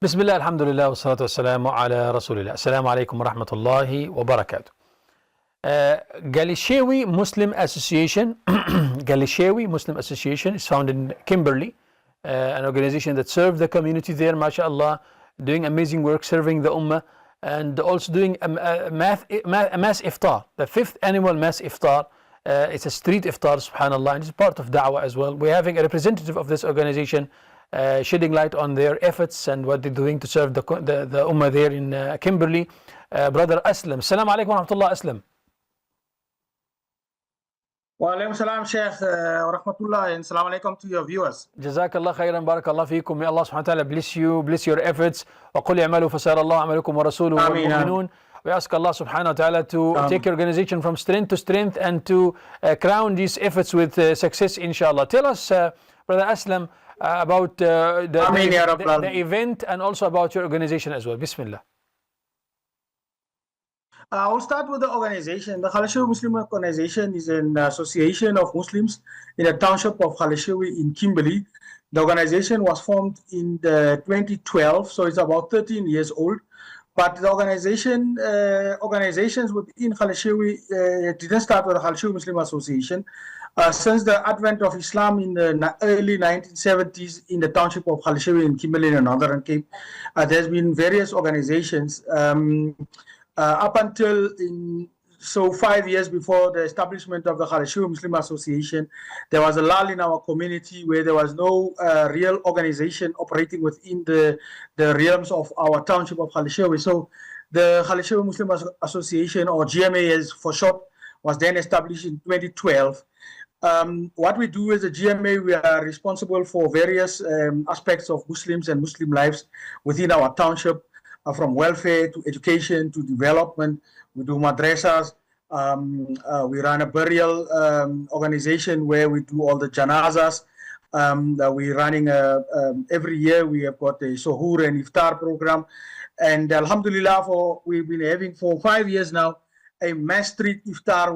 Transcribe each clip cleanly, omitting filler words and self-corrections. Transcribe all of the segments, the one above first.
Bismillah, alhamdulillah, wa salatu wassalamu ala rasulillah. Assalamu alaikum wa rahmatullahi wa barakatuh. Galishewi Muslim Association, Galishewi Muslim Association is found in Kimberley, an organization that serves the community there, mashallah, doing amazing work, serving the ummah, and also doing a mass iftar, the fifth annual mass iftar. It's a street iftar, subhanallah, and it's part of da'wah as well. We're having a representative of this organization shedding light on their efforts and what they're doing to serve the ummah there in Kimberley. Brother Aslam. Assalamu alaikum wa rahmatullah, Aslam. Wa alaikum salam, Sheikh, wa rahmatullah, and salam alaikum to your viewers. Jazakallah khairan, barakallah feekum. May Allah subhanahu wa ta'ala bless you, bless your efforts. وَقُلْ يَعْمَلُوا فَسَارَ اللَّهُ عَمَلُكُمْ وَرَسُولُهُ وَالْمُؤْمِنُونَ. We ask Allah subhanahu wa ta'ala to take your organization from strength to strength and to crown these efforts with success, inshallah. Tell us, Brother Aslam, about the event and also about your organization as well. Bismillah. I'll start with the organization. The Galishewi Muslim Organization is an association of Muslims in the township of Galishewi in Kimberley. The organization was formed in 2012, so it's about 13 years old. But the organizations within Galishewi didn't start with the Galishewi Muslim Association. Since the advent of Islam in the early 1970s in the township of Galishewi in Kimberley in the Northern Cape, there's been various organizations up until 5 years before the establishment of the Galishewi Muslim Association. There was a lull in our community where there was no real organization operating within the realms of our township of Galishewi. So the Galishewi Muslim Association, or GMA as for short, was then established in 2012. What we do as a GMA, we are responsible for various aspects of Muslims and Muslim lives within our township, from welfare to education to development. We do madrasas. We run a burial organization where we do all the janazas. We're running every year. We have got a Suhoor and Iftar program. And alhamdulillah, we've been having for 5 years now a mass street Iftar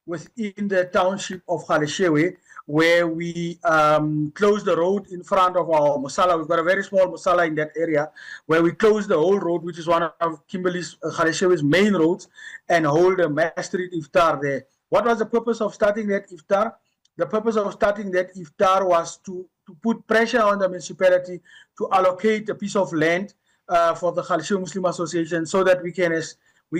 within the township of Galishewi, where we close the road in front of our musalla. We've got a very small musalla in that area, where we close the whole road, which is one of Kimberley's, Galishewi's main roads, and hold a mass street iftar there. What was the purpose of starting that iftar? The purpose of starting that iftar was to put pressure on the municipality to allocate a piece of land for the Galishewi Muslim Association, so that we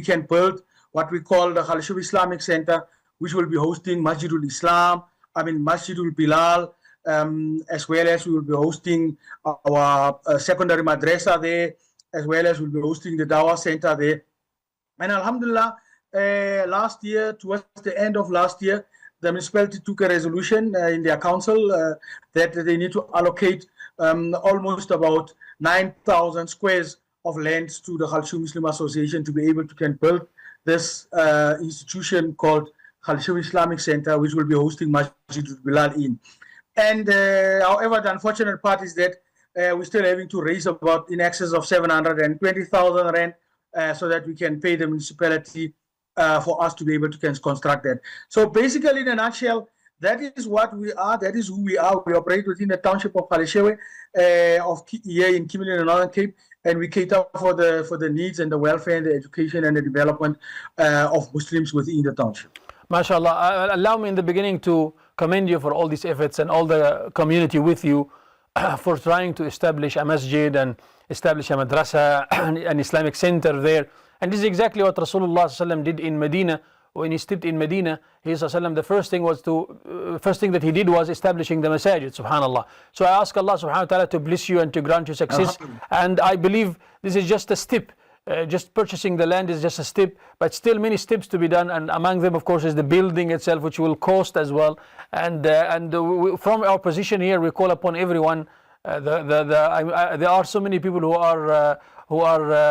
can build what we call the Galishewi Islamic Center, which will be hosting Masjidul Islam, Masjidul Bilal, as well as we will be hosting our secondary madrasa there, as well as we'll be hosting the Dawah Center there. And alhamdulillah, last year, towards the end of last year, the municipality took a resolution in their council that they need to allocate almost about 9,000 squares of land to the Galishewi Muslim Association to be able to build this institution called Galishewi Islamic Center, which will be hosting Masjidul Bilal in. And however, the unfortunate part is that we're still having to raise about in excess of 720,000 rand so that we can pay the municipality for us to be able to construct that. So basically, in a nutshell, that is what we are, that is who we are. We operate within the township of Galishewi here in Kimberley in the Northern Cape, and we cater for the needs and the welfare and the education and the development of Muslims within the township. MashaAllah. Allow me in the beginning to commend you for all these efforts and all the community with you for trying to establish a masjid and establish a madrasa, an Islamic center there. And this is exactly what Rasulullah did in Medina. When he stepped in Medina, the first thing that he did was establishing the masajid, subhanallah. So I ask Allah subhanahu wa ta'ala to bless you and to grant you success. And I believe this is just a step. Just purchasing the land is just a step, but still many steps to be done, and among them, of course, is the building itself, which will cost as well. And from our position here, we call upon everyone. There are so many people who are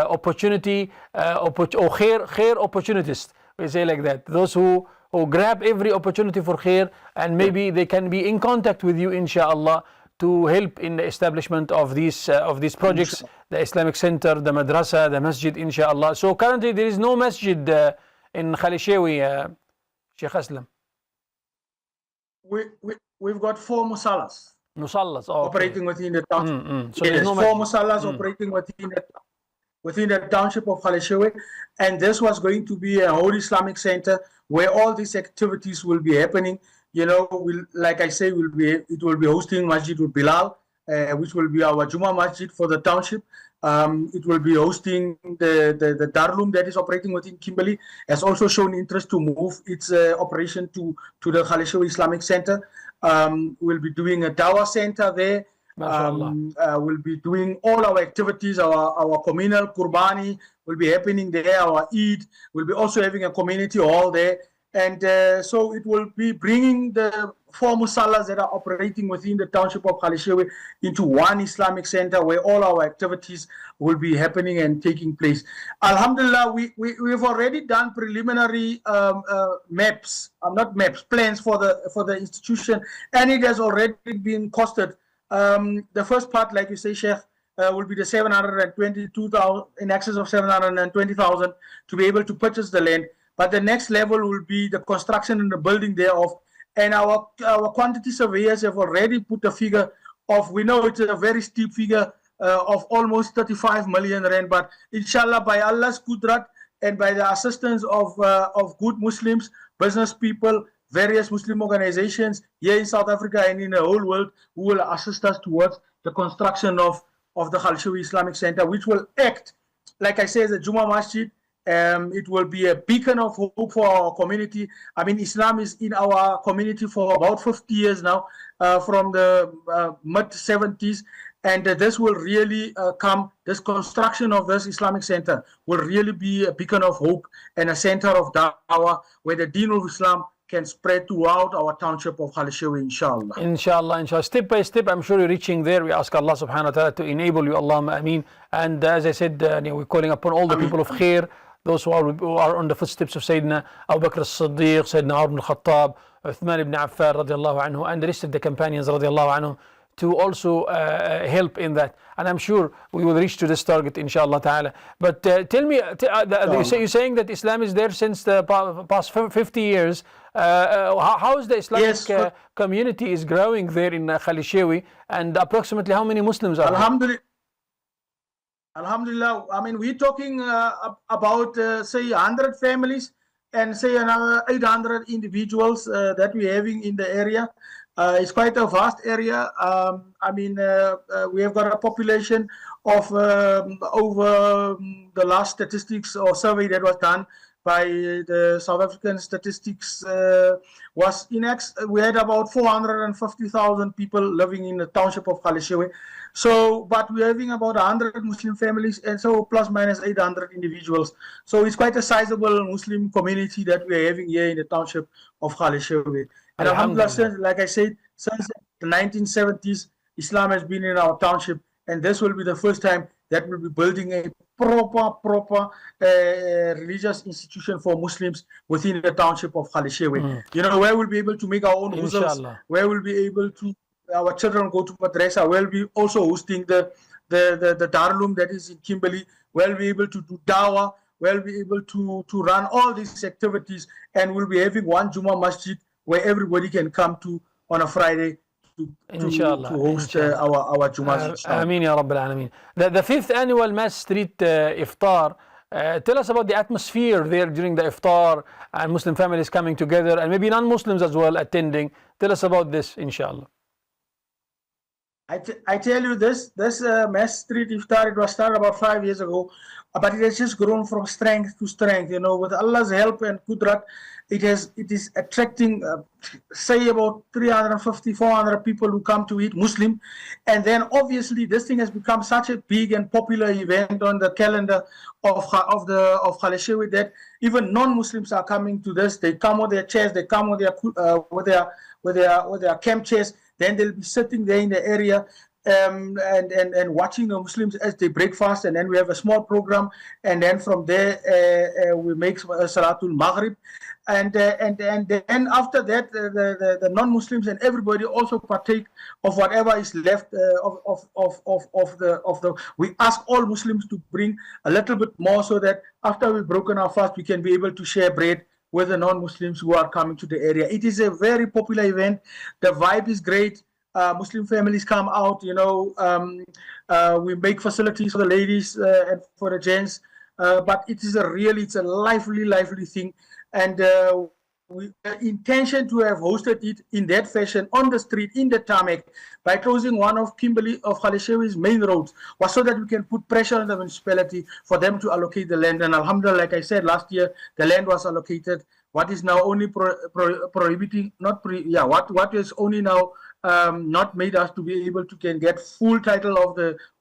opportunity or khair opportunists. We say like that. Those who grab every opportunity for khair, and maybe they can be in contact with you, inshallah, to help in the establishment of these projects, the Islamic Center, the madrasa, the masjid, inshallah. So currently there is no masjid in Galishewi, Sheikh Aslam. We've got 4 musallas. Musallas. Oh, okay. operating within the township. So there's Yes, no four masjid. musallas operating within the township of Khaleshewe, and this was going to be a whole Islamic center where all these activities will be happening. You know, like I say, it will be hosting Masjid ul Bilal, which will be our Juma Masjid for the township. It will be hosting the Darlum that is operating within Kimberley, has also shown interest to move its operation to the Khaleshewe Islamic Center. We'll be doing a Dawah center there. We'll be doing all our activities, our communal Qurbani will be happening there, our Eid, we'll be also having a community hall there. And so it will be bringing the four musallas that are operating within the township of Khaleshewe into one Islamic center where all our activities will be happening and taking place. Alhamdulillah, we've already done preliminary plans for the institution, and it has already been costed. The first part, like you say, Sheikh, will be the 722,000, in excess of 720,000 to be able to purchase the land. But the next level will be the construction and the building thereof. And our quantity surveyors have already put a figure of, we know it's a very steep figure of almost 35 million rand. But inshallah, by Allah's qudrat and by the assistance of good Muslims, business people, various Muslim organizations here in South Africa and in the whole world, who will assist us towards the construction of the Khaleshewe Islamic Center, which will act, like I say, as a Juma Masjid. It will be a beacon of hope for our community. I mean, Islam is in our community for about 50 years now, from the mid-70s. And this will really this construction of this Islamic Center will really be a beacon of hope and a center of da'wah where the deen of Islam can spread throughout our township of Khaleshewe, inshallah. Inshallah. Step by step, I'm sure you're reaching there. We ask Allah subhanahu wa ta'ala to enable you, Allahumma ameen. And as I said, we're calling upon all the people of khair, those who are on the footsteps of Sayyidina Abu Bakr as-Siddiq, Sayyidina Umar ibn al-Khattab, Uthman ibn Affan radiallahu anhu, and the rest of the companions radiallahu anhu, to also help in that. And I'm sure we will reach to this target, inshallah ta'ala. But tell me, you're saying that Islam is there since the past 50 years. How is the Islamic community is growing there in Khaleshewe, and approximately how many Muslims are there? Alhamdulillah. I mean, we're talking about, say, 100 families and say another 800 individuals that we're having in the area. It's quite a vast area. I mean, we have got a population of over the last statistics or survey that was done by the South African statistics was we had about 450,000 people living in the township of Khaleshewe. So, but we're having about 100 Muslim families, and so plus minus 800 individuals. So it's quite a sizable Muslim community that we're having here in the township of Khaleshewe. And alhamdulillah, like I said, since the 1970s, Islam has been in our township, and this will be the first time that we'll be building a proper religious institution for Muslims within the township of Khaleshewe. You know, where we'll be able to make our own ghusls, where we'll be able to, our children go to madrasa, where we'll be also hosting the Darlum that is in Kimberley, where we'll be able to do dawah, where we'll be able to run all these activities, and we'll be having one Juma Masjid where everybody can come to on a Friday to host our Jummah. Ameen ya Rabbil Alameen. The 5th annual Mass Street Iftar, tell us about the atmosphere there during the Iftar and Muslim families coming together and maybe non-Muslims as well attending. Tell us about this, inshallah. I tell you this Mass Street Iftar, it was started about 5 years ago, but it has just grown from strength to strength. You know, with Allah's help and Qudrat, it is attracting, say, about 350, 400 people who come to eat Muslim. And then obviously this thing has become such a big and popular event on the calendar of Khaleshewe that even non-Muslims are coming to this. They come with their chairs, they come with their camp chairs. Then they'll be sitting there in the area and watching the Muslims as they break fast, and then we have a small program, and then from there we make Salatul Maghrib, and then after that the non-Muslims and everybody also partake of whatever is left of the. We ask all Muslims to bring a little bit more, so that after we've broken our fast, we can be able to share bread with the non-Muslims who are coming to the area. It is a very popular event. The vibe is great. Muslim families come out, we make facilities for the ladies and for the gents, but it's a lively thing, and the intention to have hosted it in that fashion on the street, in the tarmac, by closing one of Kimberley of Khaleshewi's main roads, was so that we can put pressure on the municipality for them to allocate the land. And alhamdulillah, like I said, last year, the land was allocated. What is now only prohibiting, what is only now not made us to be able to can get full title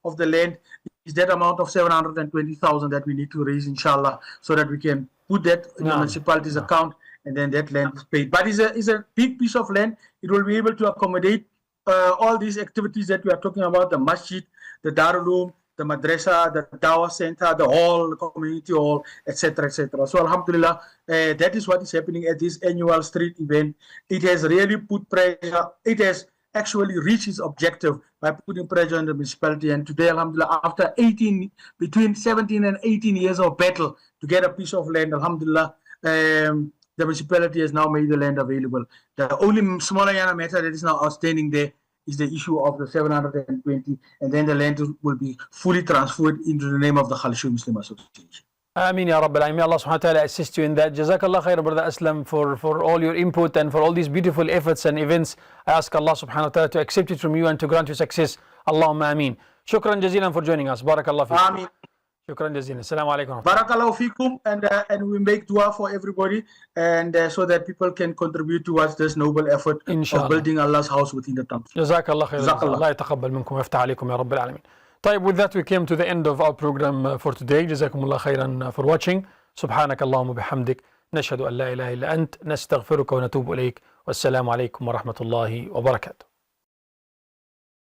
of the land is that amount of 720,000 that we need to raise, inshallah, so that we can put that in the municipality's account, and then that land is paid. But it's a big piece of land. It will be able to accommodate all these activities that we are talking about: the masjid, the darul, the madrasa, the dawah center, the hall, the community hall, etc., etc. So alhamdulillah, that is what is happening at this annual street event. It has really put pressure. It has actually reached its objective by putting pressure on the municipality. And today, alhamdulillah, after between 17 and 18 years of battle to get a piece of land, alhamdulillah, the municipality has now made the land available. The only smaller matter that is now outstanding there is the issue of the 720, and then the land will be fully transferred into the name of the Khaleshewi Muslim Association. Ameen ya Rabbil Alameen. Allah subhanahu wa ta'ala assist you in that. Jazakallah khair, Brother Aslam, for all your input and for all these beautiful efforts and events. I ask Allah subhanahu wa ta'ala to accept it from you and to grant you success. Allahumma ameen. Shukran jazilan for joining us. Barakallah fikum. Ameen. Shukran jazilan. Assalamu alaikum. Barakallahu fikum, and we make dua for everybody, and so that people can contribute towards this noble effort of building Allah's house within the town. Jazakallah khair. Allah yataqabbal minkum wa yaftah alaykum ya Rabbil Alameen. طيب, with that we came to the end of our program for today. جزاكم الله خيرا for watching. سبحانك اللهم وبحمدك نشهد أن لا إله إلا أنت نستغفرك ونتوب إليك والسلام عليكم ورحمة الله وبركاته.